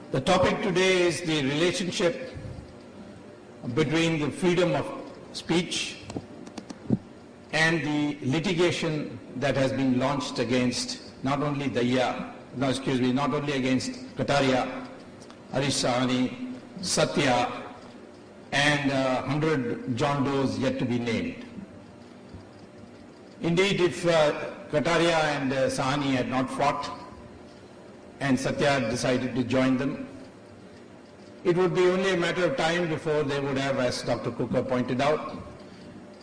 The topic today is the relationship between the freedom of speech and the litigation that has been launched against not only not only against Kataria, Harish Sahani, Satya, and 100 John Does yet to be named. Indeed, if Kataria and Sahani had not fought and Satya had decided to join them, it would be only a matter of time before they would have, as Dr. Cooker pointed out,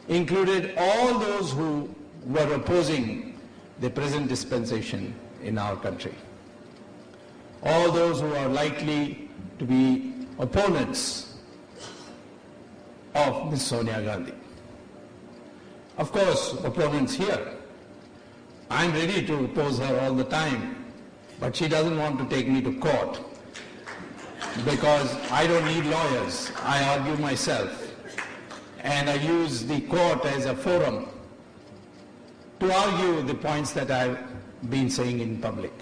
included all those who were opposing the present dispensation in our country. All those who are likely to be opponents of Ms. Sonia Gandhi. Of course, opponents here. I'm ready to oppose her all the time, but she doesn't want to take me to court because I don't need lawyers. I argue myself, and I use the court as a forum to argue the points that I've been saying in public.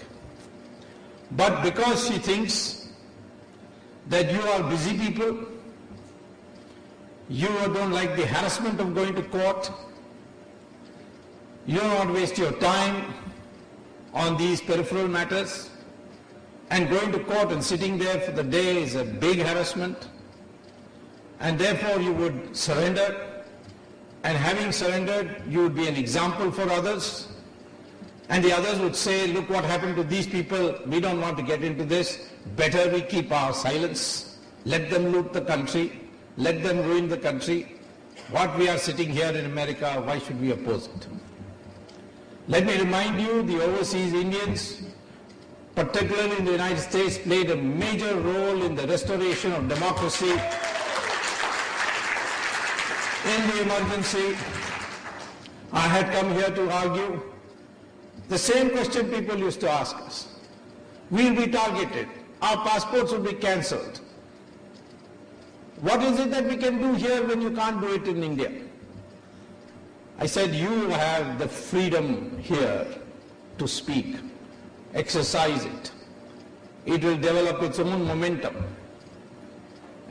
But because she thinks that you are busy people, you don't like the harassment of going to court, you don't want to waste your time on these peripheral matters, and going to court and sitting there for the day is a big harassment, and therefore you would surrender, and having surrendered, you would be an example for others, and the others would say, look what happened to these people, we don't want to get into this, better we keep our silence, let them loot the country, let them ruin the country. What we are sitting here in America, why should we oppose it? Let me remind you, the overseas Indians, particularly in the United States, played a major role in the restoration of democracy in the emergency. I had come here to argue the same question people used to ask us. We'll be targeted. Our passports will be cancelled. What is it that we can do here when you can't do it in India? I said, you have the freedom here to speak. Exercise it. It will develop its own momentum.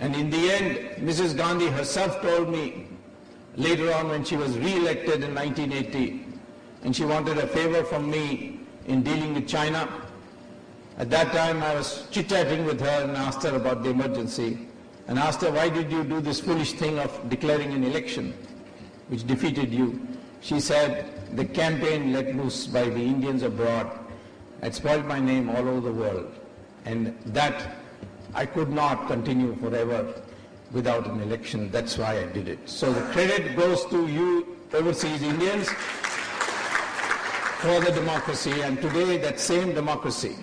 And in the end, Mrs. Gandhi herself told me later on when she was re-elected in 1980, and she wanted a favor from me in dealing with China. At that time, I was chit-chatting with her and asked her about the emergency, and asked her, why did you do this foolish thing of declaring an election which defeated you? She said, the campaign let loose by the Indians abroad had spoiled my name all over the world, and that I could not continue forever without an election. That's why I did it. So the credit goes to you overseas Indians for the democracy, and today that same democracy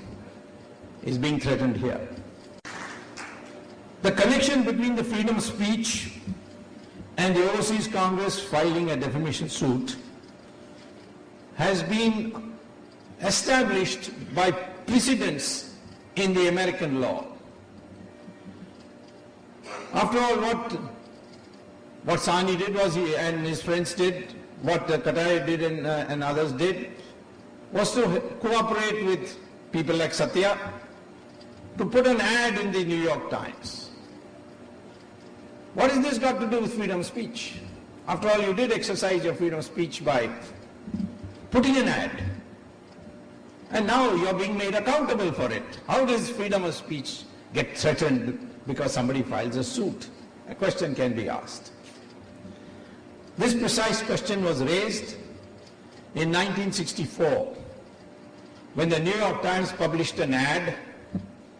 is being threatened here. The connection between the freedom of speech and the Overseas Congress filing a defamation suit has been established by precedents in the American law. After all, what Sahani did was and his friends did, what Kataria did and others did, was to cooperate with people like Satya to put an ad in the New York Times. What has this got to do with freedom of speech? After all, you did exercise your freedom of speech by putting an ad. And now you're being made accountable for it. How does freedom of speech get threatened because somebody files a suit? A question can be asked. This precise question was raised in 1964 when the New York Times published an ad,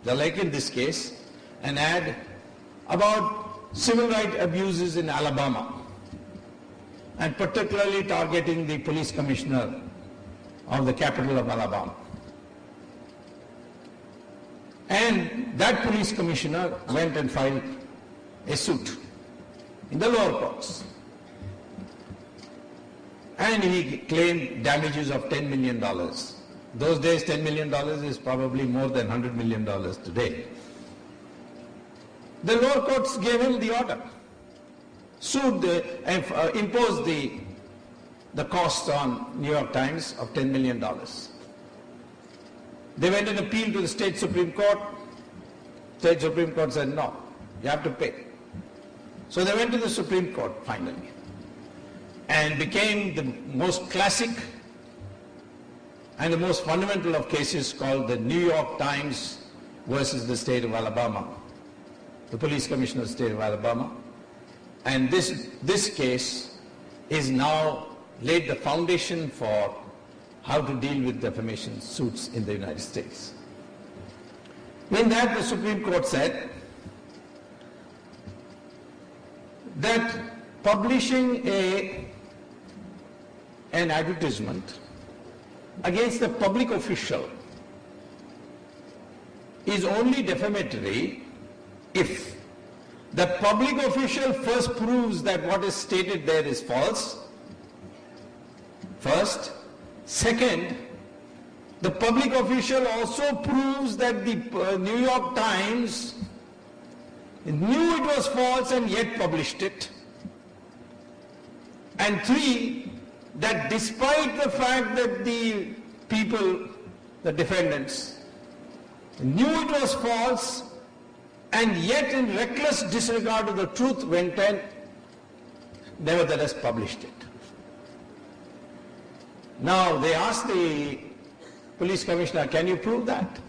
like in this case, an ad about civil rights abuses in Alabama, and particularly targeting the police commissioner of the capital of Alabama. And that police commissioner went and filed a suit in the lower courts. And he claimed damages of $10 million. Those days, $10 million is probably more than $100 million today. The lower courts gave him the order, imposed the cost on New York Times of $10 million. They went and appealed to the state Supreme Court. State Supreme Court said, no, you have to pay. So they went to the Supreme Court finally and became the most classic and the most fundamental of cases called the New York Times versus the state of Alabama, the police commissioner of the state of Alabama. And this case is now laid the foundation for how to deal with defamation suits in the United States. In that, the Supreme Court said that publishing an advertisement against a public official is only defamatory if the public official first proves that what is stated there is false. First. Second, the public official also proves that the New York Times knew it was false and yet published it. And three, that despite the fact that the people, the defendants, knew it was false and yet in reckless disregard of the truth went and nevertheless published it. Now they asked the police commissioner, can you prove that?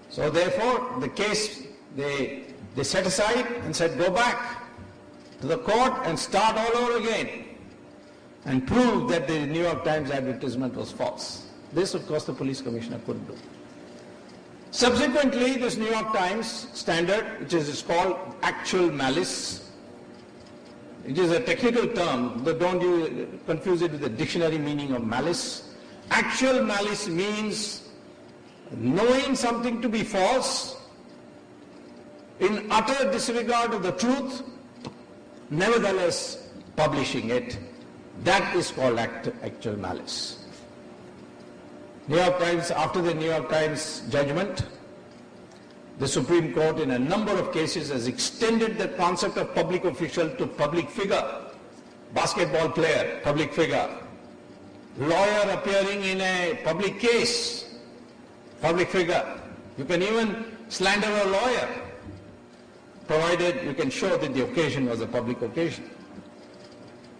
So therefore the case they set aside and said, go back to the court and start all over again and prove that the New York Times advertisement was false. This of course the police commissioner couldn't do. Subsequently, this New York Times standard, which is called actual malice, it is a technical term, but don't you confuse it with the dictionary meaning of malice. Actual malice means knowing something to be false, in utter disregard of the truth, nevertheless publishing it. That is called actual malice. New York Times, after the New York Times judgment, the Supreme Court in a number of cases has extended the concept of public official to public figure, basketball player, public figure, lawyer appearing in a public case, public figure. You can even slander a lawyer, provided you can show that the occasion was a public occasion.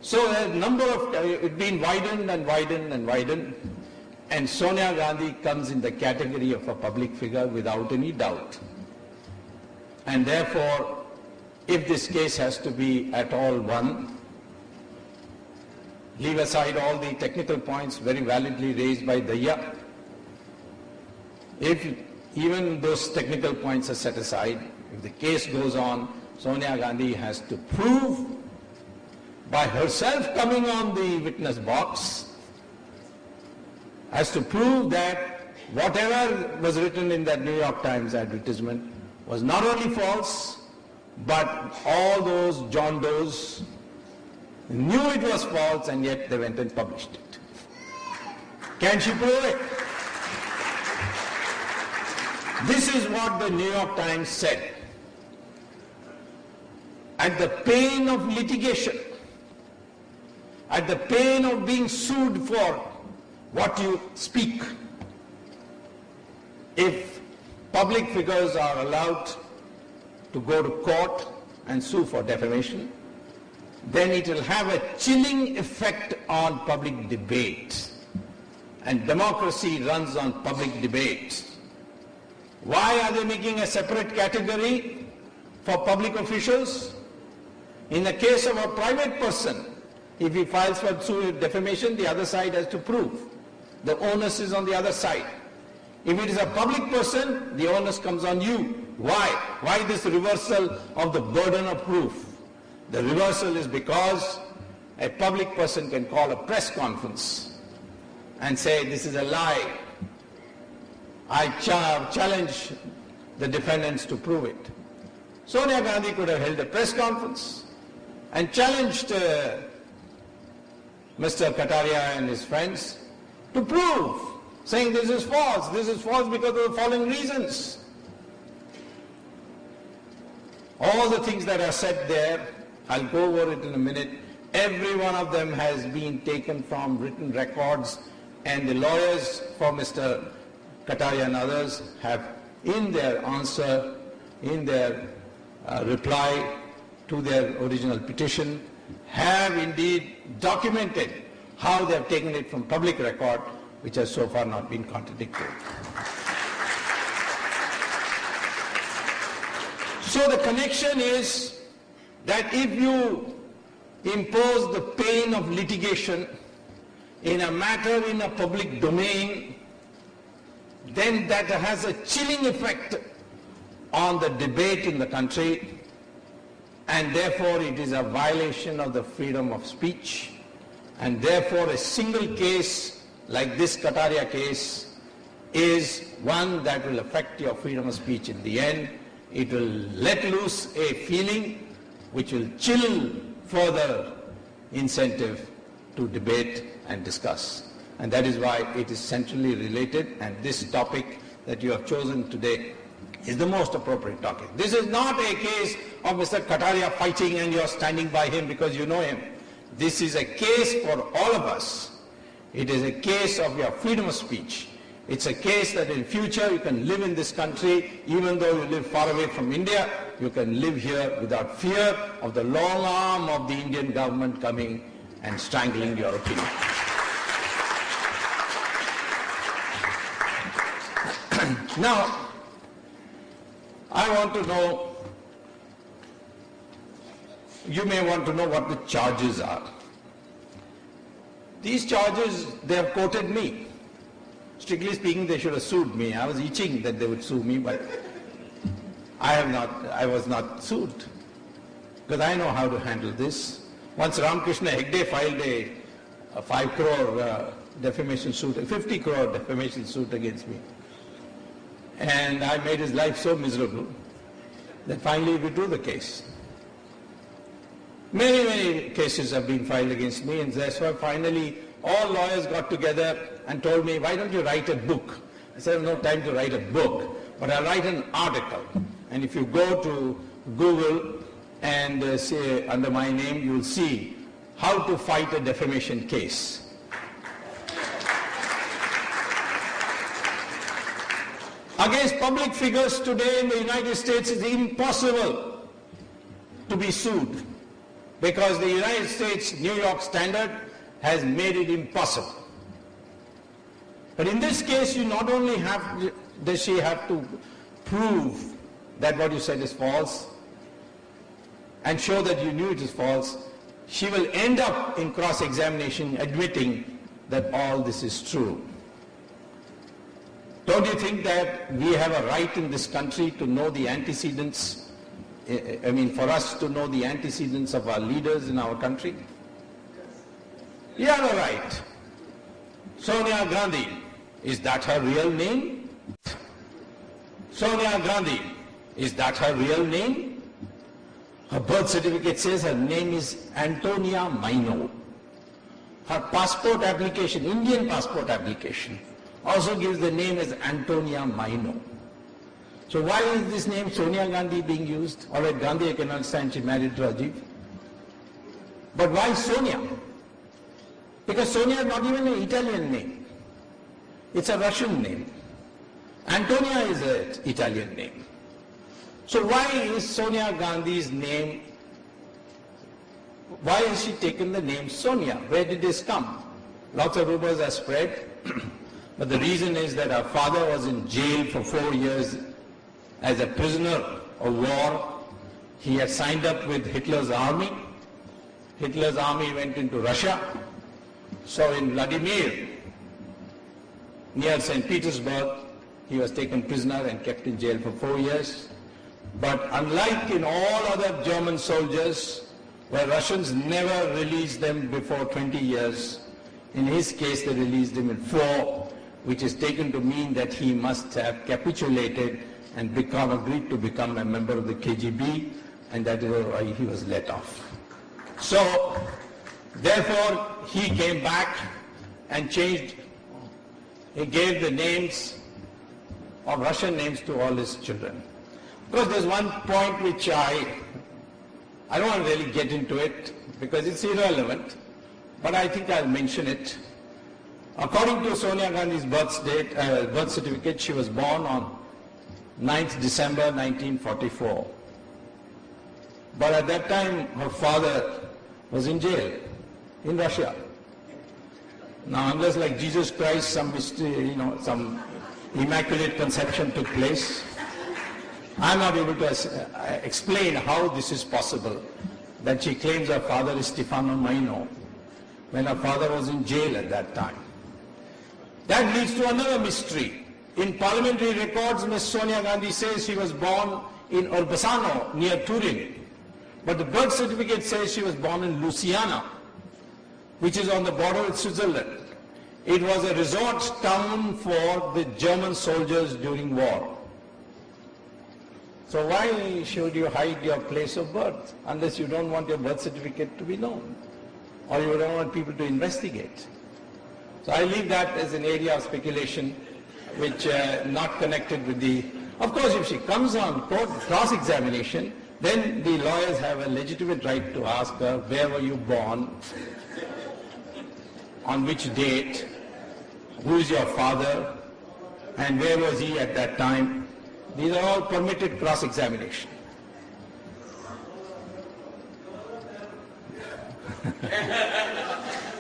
So a number of, it's been widened and widened and widened. And Sonia Gandhi comes in the category of a public figure without any doubt. And therefore, if this case has to be at all won, leave aside all the technical points very validly raised by Daya. If even those technical points are set aside, if the case goes on, Sonia Gandhi has to prove by herself coming on the witness box, has to prove that whatever was written in that New York Times advertisement was not only false, but all those John Does knew it was false and yet they went and published it. Can she prove it? This is what the New York Times said. At the pain of litigation, at the pain of being sued for what you speak, if public figures are allowed to go to court and sue for defamation, then it will have a chilling effect on public debate. And democracy runs on public debate. Why are they making a separate category for public officials? In the case of a private person, if he files for defamation, the other side has to prove. The onus is on the other side. If it is a public person, the onus comes on you. Why? Why this reversal of the burden of proof? The reversal is because a public person can call a press conference and say, this is a lie. I challenge the defendants to prove it. Sonia Gandhi could have held a press conference and challenged Mr. Kataria and his friends to prove, saying this is false because of the following reasons. All the things that are said there, I'll go over it in a minute, every one of them has been taken from written records, and the lawyers for Mr. Kataria and others have in their answer, in their reply to their original petition, have indeed documented how they have taken it from public record, which has so far not been contradicted. So the connection is that if you impose the pain of litigation in a matter in a public domain, then that has a chilling effect on the debate in the country, and therefore it is a violation of the freedom of speech, and therefore a single case like this Kataria case is one that will affect your freedom of speech in the end. It will let loose a feeling which will chill further incentive to debate and discuss. And that is why it is centrally related, and this topic that you have chosen today is the most appropriate topic. This is not a case of Mr. Kataria fighting and you are standing by him because you know him. This is a case for all of us. It is a case of your freedom of speech. It's a case that in future you can live in this country, even though you live far away from India, you can live here without fear of the long arm of the Indian government coming and strangling your opinion. Now, I want to know, you may want to know what the charges are. These charges, they have quoted me. Strictly speaking, they should have sued me. I was itching that they would sue me, but I was not sued. Because I know how to handle this. Once Ramakrishna Hegde filed a 5 crore defamation suit, a 50 crore defamation suit against me. And I made his life so miserable that finally we withdrew the case. Many cases have been filed against me, and that's why finally all lawyers got together and told me, why don't you write a book? I said, I have no time to write a book, but I'll write an article. And if you go to Google and say under my name, you'll see how to fight a defamation case. Against public figures today in the United States, it's impossible to be sued because the United States New York Standard has made it impossible. But in this case, you not only does she have to prove that what you said is false and show that you knew it is false, she will end up in cross-examination admitting that all this is true. Don't you think that we have a right in this country to know the antecedents, for us to know the antecedents of our leaders in our country? You have a right. Sonia Gandhi, is that her real name? Sonia Gandhi, is that her real name? Her birth certificate says her name is Antonia Maino. Her passport application, Indian passport application, also gives the name as Antonia Maino. So why is this name Sonia Gandhi being used? All right, Gandhi I can understand, she married Rajiv. But why Sonia? Because Sonia is not even an Italian name. It's a Russian name. Antonia is an Italian name. So why is Sonia Gandhi's name, why has she taken the name Sonia? Where did this come? Lots of rumors are spread. But the reason is that her father was in jail for 4 years as a prisoner of war. He had signed up with Hitler's army. Hitler's army went into Russia. So in Vladimir, near St. Petersburg, he was taken prisoner and kept in jail for 4 years. But unlike in all other German soldiers, where Russians never released them before 20 years, in his case they released him in 4, which is taken to mean that he must have capitulated and agreed to become a member of the KGB, and that is why he was let off. So, therefore, he came back and changed, he gave the names of Russian names to all his children. Of course, there's one point which I don't want to really get into it because it's irrelevant, but I think I'll mention it. According to Sonia Gandhi's birth certificate, she was born on 9th December 1944. But at that time, her father was in jail in Russia. Now, unless like Jesus Christ, some mystery, some immaculate conception took place, I'm not able to explain how this is possible, that she claims her father is Stefano Maino, when her father was in jail at that time. That leads to another mystery. In parliamentary records, Ms. Sonia Gandhi says she was born in Urbasano, near Turin. But the birth certificate says she was born in Louisiana, which is on the border with Switzerland. It was a resort town for the German soldiers during war. So why should you hide your place of birth unless you don't want your birth certificate to be known or you don't want people to investigate? So I leave that as an area of speculation which not connected with the... Of course, if she comes on court cross-examination, then the lawyers have a legitimate right to ask her, where were you born, on which date, who is your father, and where was he at that time. These are all permitted cross-examination.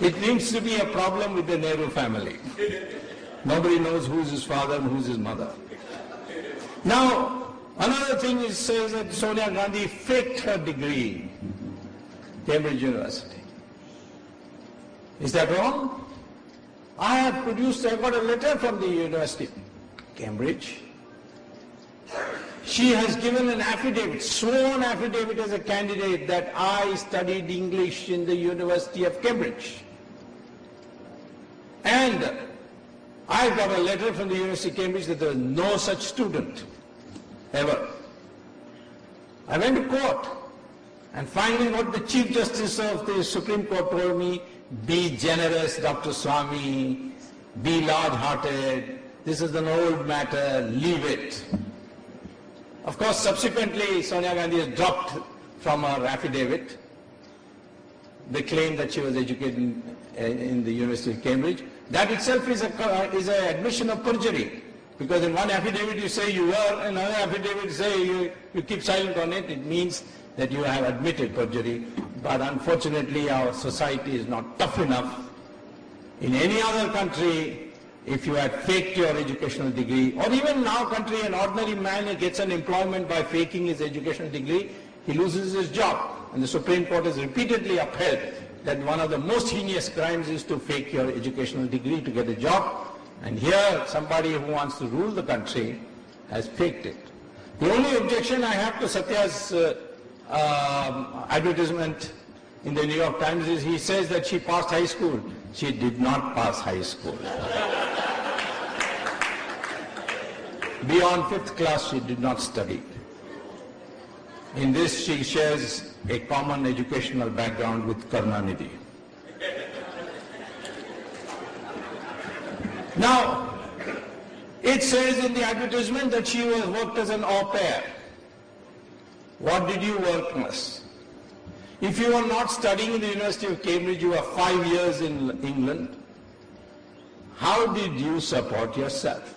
It seems to be a problem with the Nehru family. Nobody knows who is his father and who is his mother. Now, another thing is says that Sonia Gandhi faked her degree, Cambridge University. Is that wrong? I got a letter from the University of Cambridge. She has given an affidavit, sworn affidavit as a candidate that I studied English in the University of Cambridge. And I got a letter from the University of Cambridge that there was no such student, ever. I went to court, and finally what the Chief Justice of the Supreme Court told me, be generous, Dr. Swami, be large-hearted, this is an old matter, leave it. Of course, subsequently, Sonia Gandhi has dropped from her affidavit the claim that she was educated in the University of Cambridge. That itself is an admission of perjury, because in one affidavit you say you were, in another affidavit you say you keep silent on it. It means that you have admitted perjury. But unfortunately, our society is not tough enough. In any other country, if you had faked your educational degree, or even in our country, an ordinary man who gets an employment by faking his educational degree, he loses his job. And the Supreme Court has repeatedly upheld that one of the most heinous crimes is to fake your educational degree to get a job. And here, somebody who wants to rule the country has faked it. The only objection I have to Satya's advertisement in the New York Times is he says that she passed high school. She did not pass high school. Beyond 5th class, she did not study. In this, she shares a common educational background with Karunanidhi. Now, it says in the advertisement that she worked as an au pair. What did you work, miss? If you were not studying in the University of Cambridge, you were 5 years in England, how did you support yourself?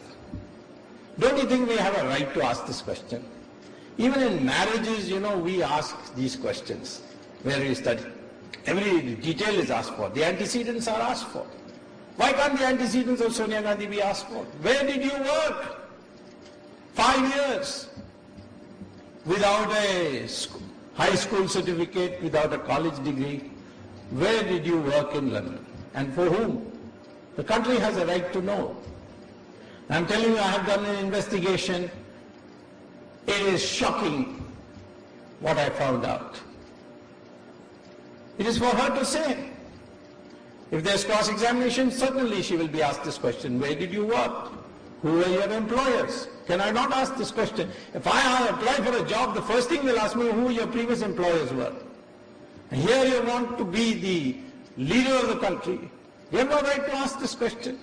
Don't you think we have a right to ask this question? Even in marriages, we ask these questions. Where you study? Every detail is asked for. The antecedents are asked for. Why can't the antecedents of Sonia Gandhi be asked for? Where did you work? 5 years. Without a high school certificate, without a college degree. Where did you work in London? And for whom? The country has a right to know. I'm telling you, I have done an investigation. It is shocking what I found out. It is for her to say. If there's cross-examination, certainly she will be asked this question. Where did you work? Who were your employers? Can I not ask this question? If I apply for a job, the first thing they'll ask me who your previous employers were. And here you want to be the leader of the country. You have no right to ask this question.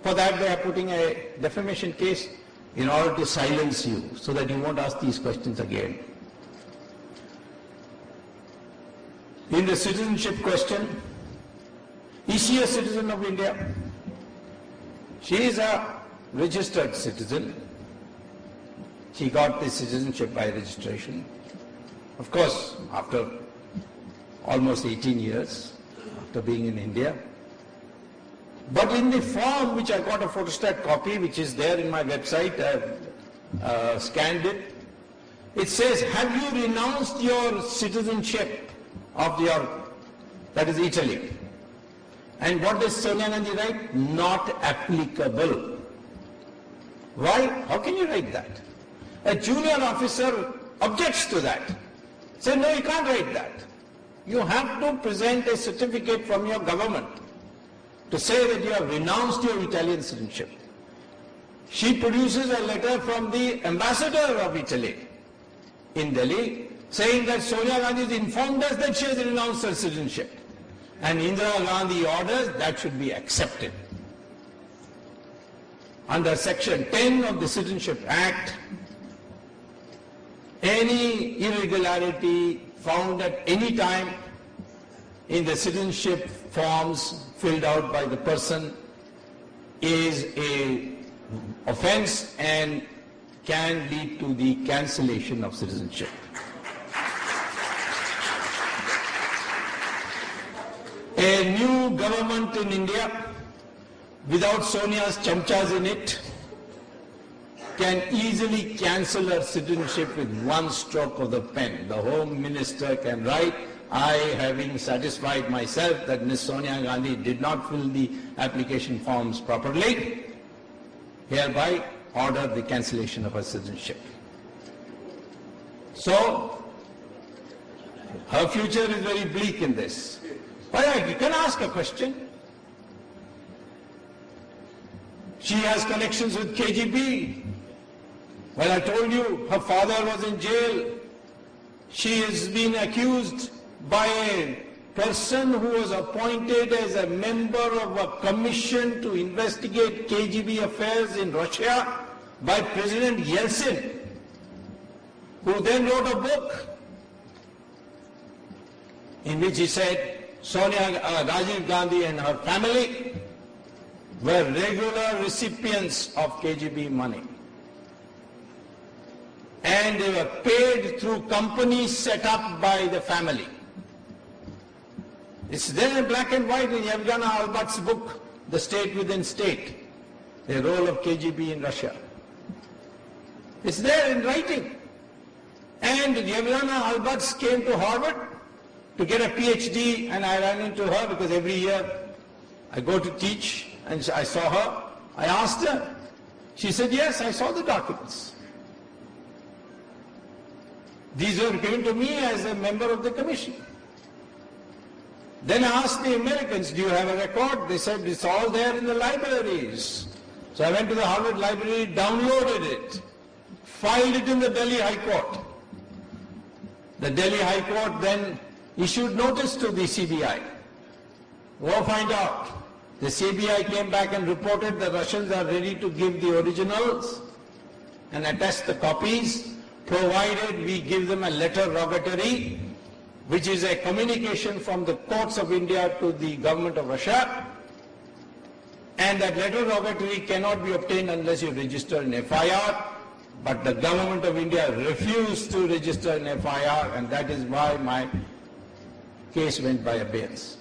For that they are putting a defamation case in order to silence you so that you won't ask these questions again. In the citizenship question, is she a citizen of India? She is a registered citizen. she got the citizenship by registration. Of course, after almost 18 years, after being in India. But in the form which I got a photostat copy, which is there in my website, I've scanned it. It says, have you renounced your citizenship of that is Italy? And what does Sonia Gandhi write? Not applicable. Why? How can you write that? A junior officer objects to that. Say, no, you can't write that. You have to present a certificate from your government to say that you have renounced your Italian citizenship. She produces a letter from the ambassador of Italy in Delhi saying that Sonia Gandhi has informed us that she has renounced her citizenship. And Indira Gandhi orders that should be accepted. Under Section 10 of the Citizenship Act, any irregularity found at any time in the citizenship forms filled out by the person is an offence and can lead to the cancellation of citizenship. A new government in India, without Sonia's chamchas in it, can easily cancel her citizenship with one stroke of the pen. The Home Minister can write, I, having satisfied myself that Ms. Sonia Gandhi did not fill the application forms properly, hereby order the cancellation of her citizenship. So, her future is very bleak in this. But you can ask a question. She has connections with KGB. Well, I told you, her father was in jail. She has been accused by a person who was appointed as a member of a commission to investigate KGB affairs in Russia by President Yeltsin, who then wrote a book in which he said Rajiv Gandhi and her family were regular recipients of KGB money. And they were paid through companies set up by the family. It's there in black and white in Yevgeny Albat's book, The State Within State, the role of KGB in Russia. It's there in writing. And Yevgeny Albat came to Harvard to get a PhD, and I ran into her because every year I go to teach, and I saw her. I asked her. She said, yes, I saw the documents. These were given to me as a member of the commission. Then I asked the Americans, do you have a record? They said, it's all there in the libraries. So I went to the Harvard Library, downloaded it, filed it in the Delhi High Court. The Delhi High Court then issued notice to the CBI. Go find out. The CBI came back and reported the Russians are ready to give the originals and attest the copies, provided we give them a letter rogatory, which is a communication from the courts of India to the government of Russia. And that letter rogatory cannot be obtained unless you register an FIR. But the government of India refused to register an FIR, and that is why my case went by abeyance.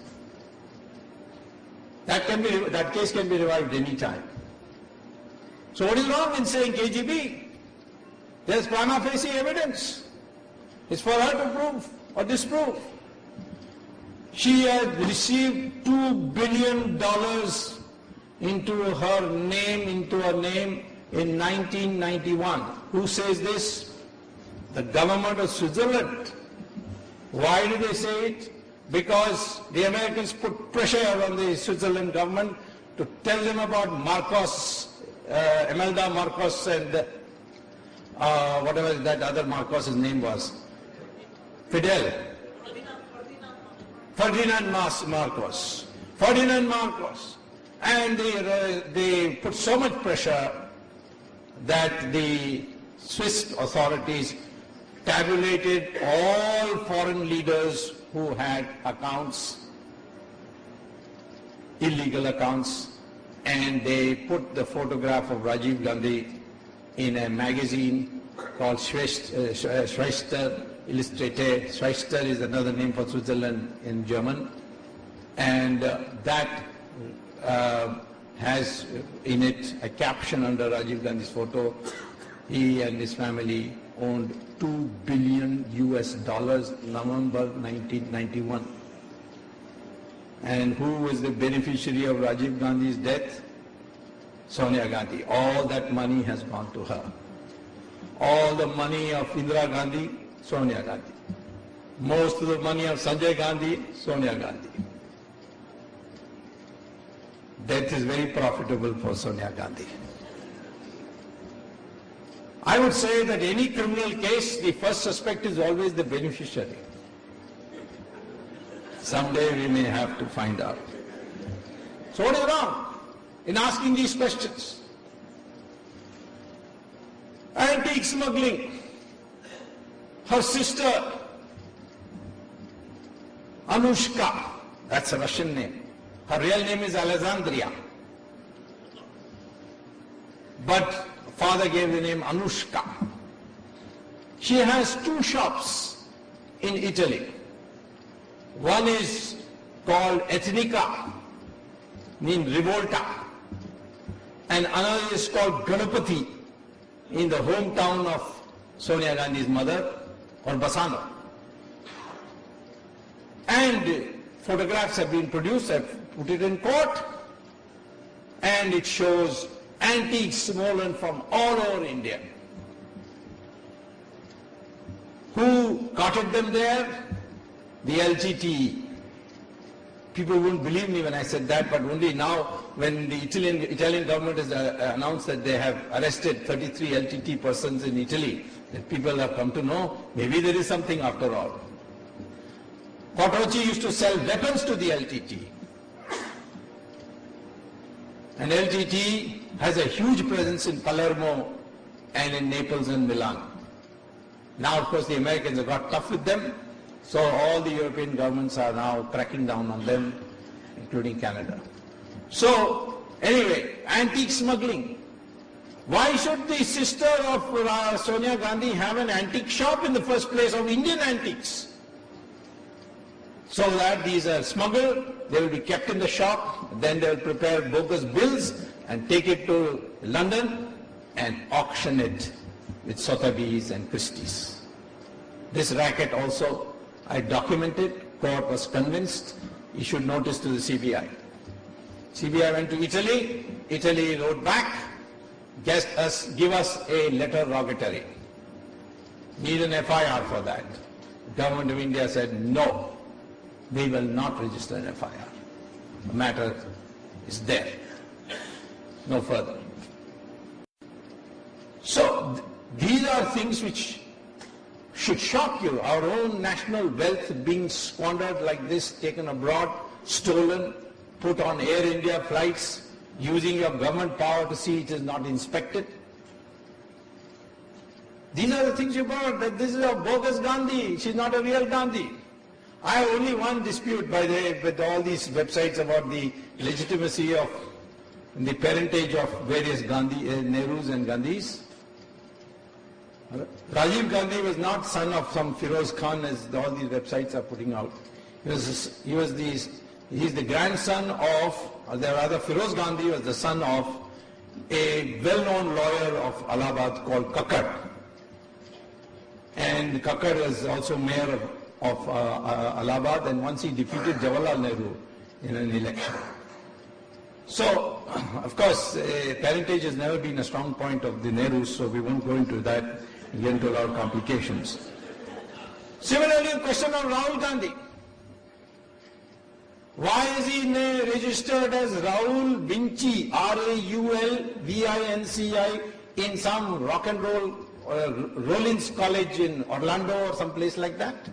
That case can be revived any time. So what is wrong in saying KGB? There's prima facie evidence. It's for her to prove or disprove. She has received $2 billion into her name in 1991. Who says this? The government of Switzerland. Why do they say it? Because the Americans put pressure on the Switzerland government to tell them about Marcos, Imelda Marcos, and whatever that other Marcos's name was. Ferdinand Marcos. And they put so much pressure that the Swiss authorities tabulated all foreign leaders who had accounts, illegal accounts, and they put the photograph of Rajiv Gandhi in a magazine called Schwester Illustrated. Schwester is another name for Switzerland in German. And that has in it a caption under Rajiv Gandhi's photo. He and his family owned $2 billion November 1991. And who was the beneficiary of Rajiv Gandhi's death? Sonia Gandhi. All that money has gone to her. All the money of Indira Gandhi, Sonia Gandhi. Most of the money of Sanjay Gandhi, Sonia Gandhi. Death is very profitable for Sonia Gandhi. I would say that any criminal case, the first suspect is always the beneficiary. Someday we may have to find out. So what is wrong in asking these questions? Antique smuggling. Her sister, Anushka, that's a Russian name. Her real name is Alexandria. But father gave the name Anushka. She has 2 shops in Italy. One is called Ethnica, meaning Rivolta, and another is called Ganapati, in the hometown of Sonia Gandhi's mother, or Bassano. And photographs have been produced, I've put it in court, and it shows antiques stolen from all over India. Who carted them there? The LTTE. People wouldn't believe me when I said that, but only now when the Italian government has announced that they have arrested 33 LTTE persons in Italy, that people have come to know maybe there is something after all. Quattrocchi used to sell weapons to the LTTE. And LTTE has a huge presence in Palermo and in Naples and Milan. Now, of course, the Americans have got tough with them, so all the European governments are now cracking down on them, including Canada. So, anyway, antique smuggling. Why should the sister of Sonia Gandhi have an antique shop in the first place of Indian antiques? So that these are smuggled, they will be kept in the shop, then they will prepare bogus bills and take it to London and auction it with Sotheby's and Christie's. This racket also I documented, court was convinced, issued notice to the CBI. CBI went to Italy, Italy wrote back, give us a letter rogatory. Need an FIR for that. Government of India said no. They will not register an FIR. The matter is there. No further. So, these are things which should shock you. Our own national wealth being squandered like this, taken abroad, stolen, put on Air India flights, using your government power to see it is not inspected. These are the things you brought, that this is a bogus Gandhi, she's not a real Gandhi. I have only one dispute, by the way, with all these websites about the legitimacy of the parentage of various Nehrus and Gandhis. Rajiv Gandhi was not son of some Firoz Khan, as all these websites are putting out. He's the grandson of, or rather Firoz Gandhi was the son of a well-known lawyer of Allahabad called Kakkad. And Kakkad was also mayor of Allahabad, and once he defeated Jawaharlal Nehru in an election. So, of course, parentage has never been a strong point of the Nehrus, so we won't go into that and get into a lot of complications. Similarly, a question on Rahul Gandhi. Why is he registered as Raul Vinci, R-A-U-L-V-I-N-C-I, in some rock and roll Rollins College in Orlando or some place like that,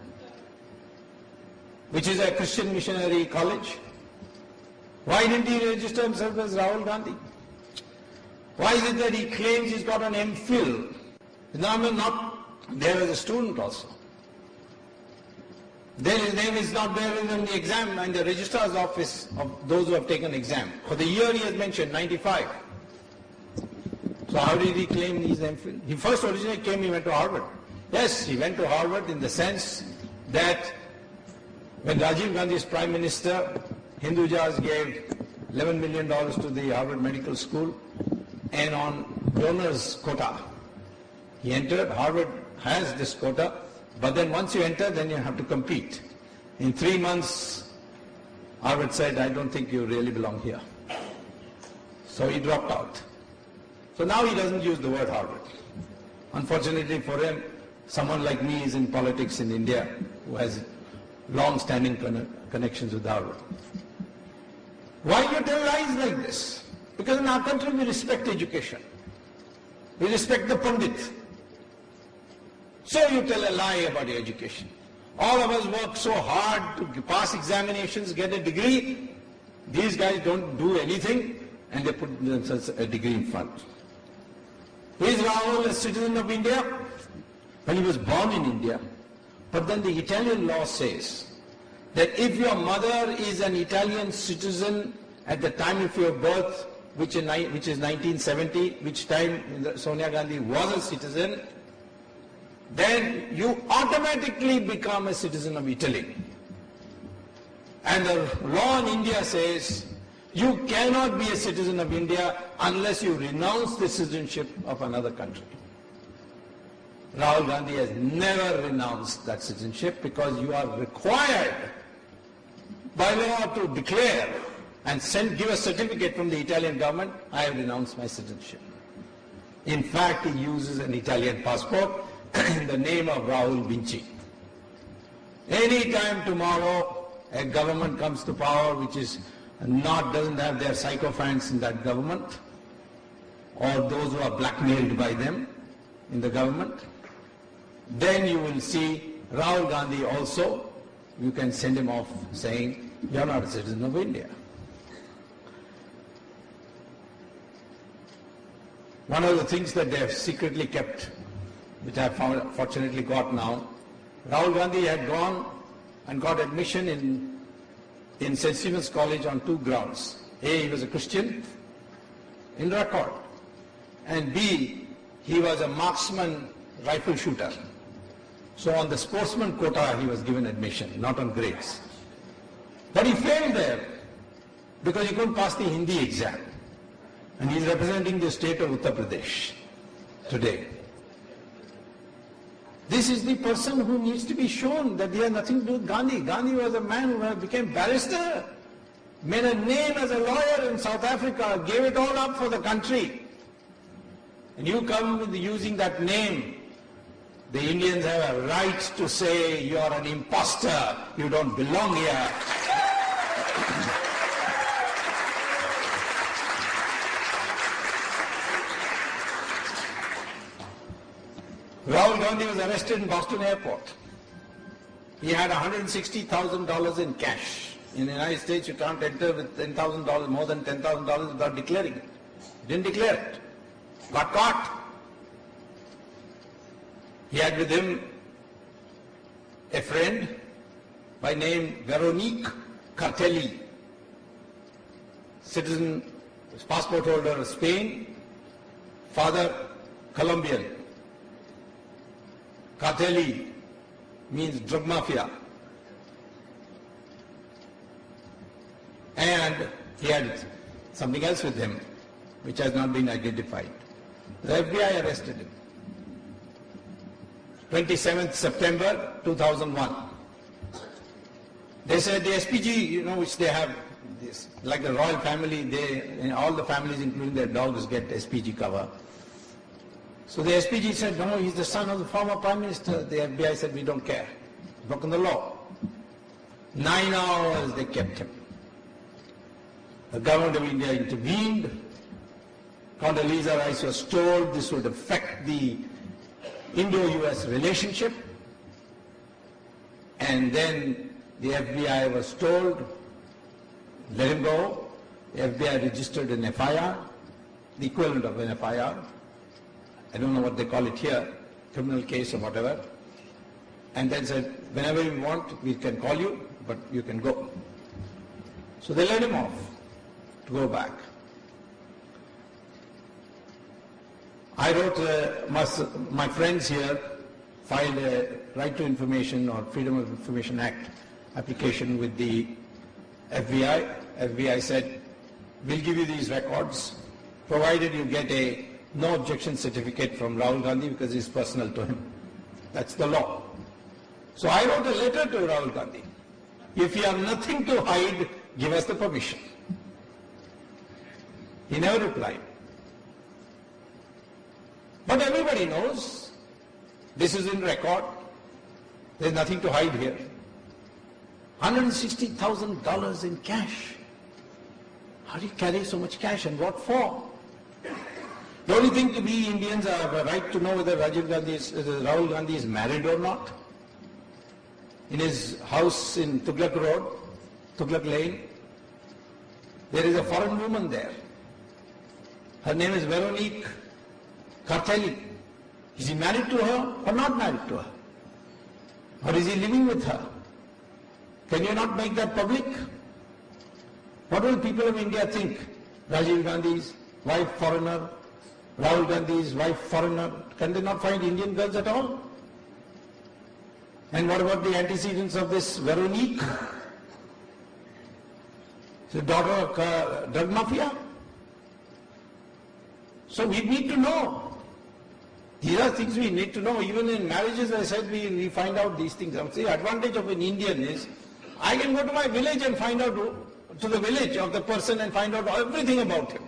which is a Christian missionary college? Why didn't he register himself as Rahul Gandhi? Why is it that he claims he's got an MPhil? Now, I mean, not there as a student also. Then his name is not there in the exam and the registrar's office of those who have taken exam. For the year he has mentioned, 95. So how did he claim his MPhil? He first originally came, he went to Harvard. Yes, he went to Harvard in the sense that when Rajiv Gandhi is Prime Minister, Hindujas gave $11 million to the Harvard Medical School, and on donors quota, he entered. Harvard has this quota, but then once you enter, then you have to compete. In 3 months, Harvard said, I don't think you really belong here. So he dropped out. So now he doesn't use the word Harvard. Unfortunately for him, someone like me is in politics in India who has long-standing connections with Harvard. Why you tell lies like this? Because in our country we respect education. We respect the Pandit. So you tell a lie about your education. All of us work so hard to pass examinations, get a degree. These guys don't do anything and they put themselves a degree in front. Is Rahul a citizen of India? Well, he was born in India. But then the Italian law says that if your mother is an Italian citizen at the time of your birth, which is 1970, which time Sonia Gandhi was a citizen, then you automatically become a citizen of Italy. And the law in India says you cannot be a citizen of India unless you renounce the citizenship of another country. Rahul Gandhi has never renounced that citizenship because you are required by law to declare and give a certificate from the Italian government, I have renounced my citizenship. In fact, he uses an Italian passport in the name of Rahul Vinci. Any time tomorrow a government comes to power which is doesn't have their sycophants in that government, or those who are blackmailed by them in the government, then you will see Rahul Gandhi also, you can send him off saying, you're not a citizen of India. One of the things that they have secretly kept, which I have fortunately got now, Rahul Gandhi had gone and got admission in St. Stephen's College on 2 grounds. A, he was a Christian in record, and B, he was a marksman rifle shooter. So on the sportsman quota he was given admission, not on grades. But he failed there because he couldn't pass the Hindi exam. And he is representing the state of Uttar Pradesh today. This is the person who needs to be shown that he has nothing to do with Gandhi. Gandhi was a man who became barrister, made a name as a lawyer in South Africa, gave it all up for the country. And you come with using that name. The Indians have a right to say you are an imposter, you don't belong here. Rahul Gandhi was arrested in Boston airport. He had $160,000 in cash. In the United States, you can't enter with $10,000, more than $10,000 without declaring it. Didn't declare it. Got caught. He had with him a friend by name Veronique Cartelli, citizen, passport holder of Spain, father Colombian. Cartelli means drug mafia. And he had something else with him, which has not been identified. The FBI arrested him. 27th September 2001. They said the SPG, which they have, this, like the royal family, all the families, including their dogs, get SPG cover. So the SPG said, no, he's the son of the former Prime Minister. The FBI said, we don't care. Broken the law. 9 hours they kept him. The government of India intervened. Condoleezza Rice was told this would affect the Indo-US relationship. And then the FBI was told, let him go. The FBI registered an FIR, the equivalent of an FIR. I don't know what they call it here, criminal case or whatever. And then said, whenever you want, we can call you, but you can go. So they let him off to go back. I wrote, my friends here filed a Right to Information or Freedom of Information Act application with the FBI. FBI said, we'll give you these records, provided you get a no objection certificate from Rahul Gandhi because it's personal to him. That's the law. So I wrote a letter to Rahul Gandhi. If you have nothing to hide, give us the permission. He never replied. But everybody knows this is in record. There's nothing to hide here. $160,000 in cash. How do you carry so much cash and what for? The only thing we Indians have a right to know whether Rahul Gandhi is married or not. In his house in Tughlaq Road, Tughlaq Lane, there is a foreign woman there. Her name is Veronique Kartheli. Is he married to her or not married to her? Or is he living with her? Can you not make that public? What will people of India think? Rajiv Gandhi's wife foreigner, Rahul Gandhi's wife foreigner. Can they not find Indian girls at all? And what about the antecedents of this Veronique? The daughter of drug mafia? So we need to know. These are things we need to know. Even in marriages, I said, we find out these things. The advantage of an Indian is, I can go to my village and find out, to the village of the person and find out everything about him.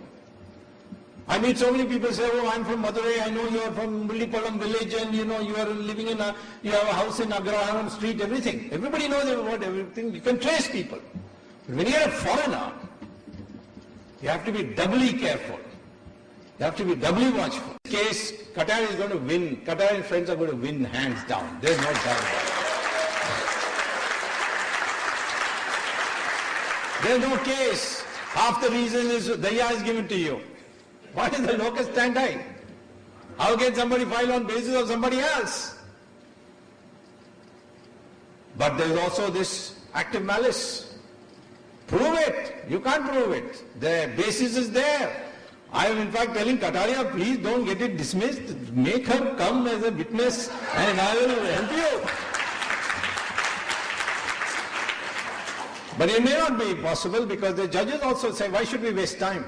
I meet so many people say, oh, I'm from Madurai, I know you are from Mullipalam village and you know you are living in you have a house in Agraharam street, everything. Everybody knows about everything. You can trace people. But when you are a foreigner, you have to be doubly careful. You have to be doubly watchful. In this case, Qatar is going to win. Qatar and friends are going to win hands down. There's no doubt about it. There's no case. Half the reason is Daya is given to you. Why is the locus standi? How can somebody file on basis of somebody else? But there is also this active malice. Prove it. You can't prove it. The basis is there. I am in fact telling Kataria, please don't get it dismissed. Make her come as a witness and I will help you. But it may not be possible because the judges also say, why should we waste time?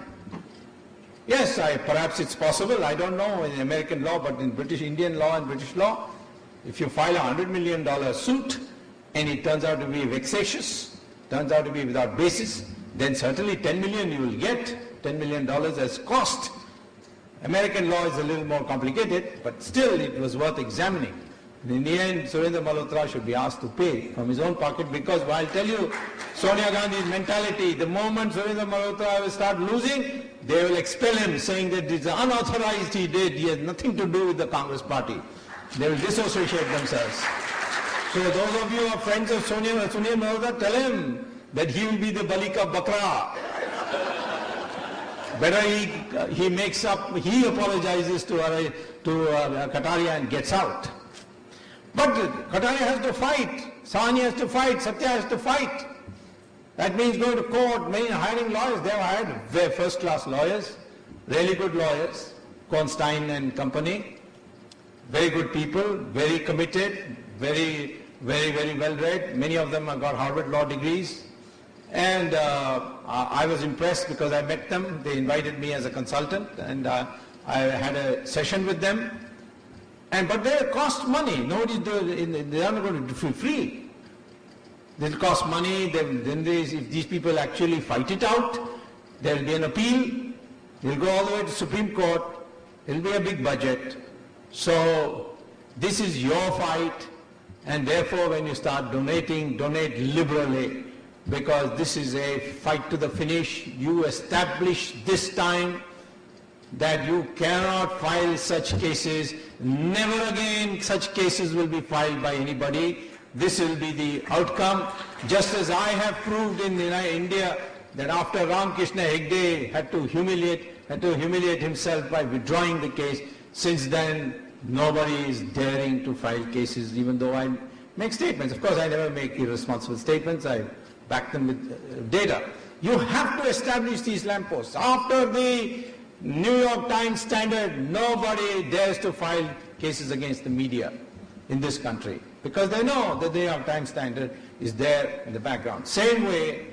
Yes, perhaps it's possible. I don't know in American law, but in Indian law and British law, if you file $100 million suit and it turns out to be vexatious, turns out to be without basis, then certainly $10 million you will get. $10 million as cost. American law is a little more complicated, but still it was worth examining. In the end, Surendra Malhotra should be asked to pay from his own pocket because I'll tell you, Sonia Gandhi's mentality, the moment Surendra Malhotra will start losing, they will expel him saying that it's unauthorized he did, he has nothing to do with the Congress party. They will disassociate themselves. So those of you who are friends of Sonia Malhotra, tell him that he will be the Balika Bakra. Better he makes up, he apologizes to Kataria and gets out. But Kataria has to fight, Sahani has to fight, Satya has to fight. That means going to court, hiring lawyers. They have hired very first-class lawyers, really good lawyers, Kornstein and company, very good people, very committed, very well read. Many of them have got Harvard law degrees. And I was impressed because I met them. They invited me as a consultant and I had a session with them. But they cost money. They are not going to be free. They'll cost money. If these people actually fight it out, there will be an appeal. They'll go all the way to Supreme Court. There will be a big budget. So this is your fight. And therefore when you start donating, donate liberally. Because this is a fight to the finish. You establish this time that you cannot file such cases. Never again such cases will be filed by anybody. This will be the outcome. Just as I have proved in India that after Ramakrishna Hegde had to humiliate himself by withdrawing the case, since then nobody is daring to file cases even though I make statements. Of course I never make irresponsible statements. I back them with data. You have to establish these lampposts. After the New York Times standard, nobody dares to file cases against the media in this country because they know that the New York Times standard is there in the background. Same way,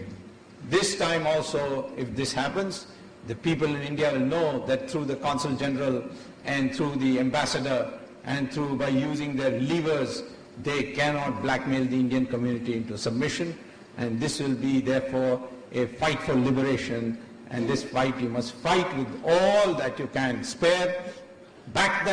this time also, if this happens, the people in India will know that through the Consul General and through the ambassador and through by using their levers, they cannot blackmail the Indian community into submission. And this will be therefore a fight for liberation. And this fight you must fight with all that you can spare. Back them.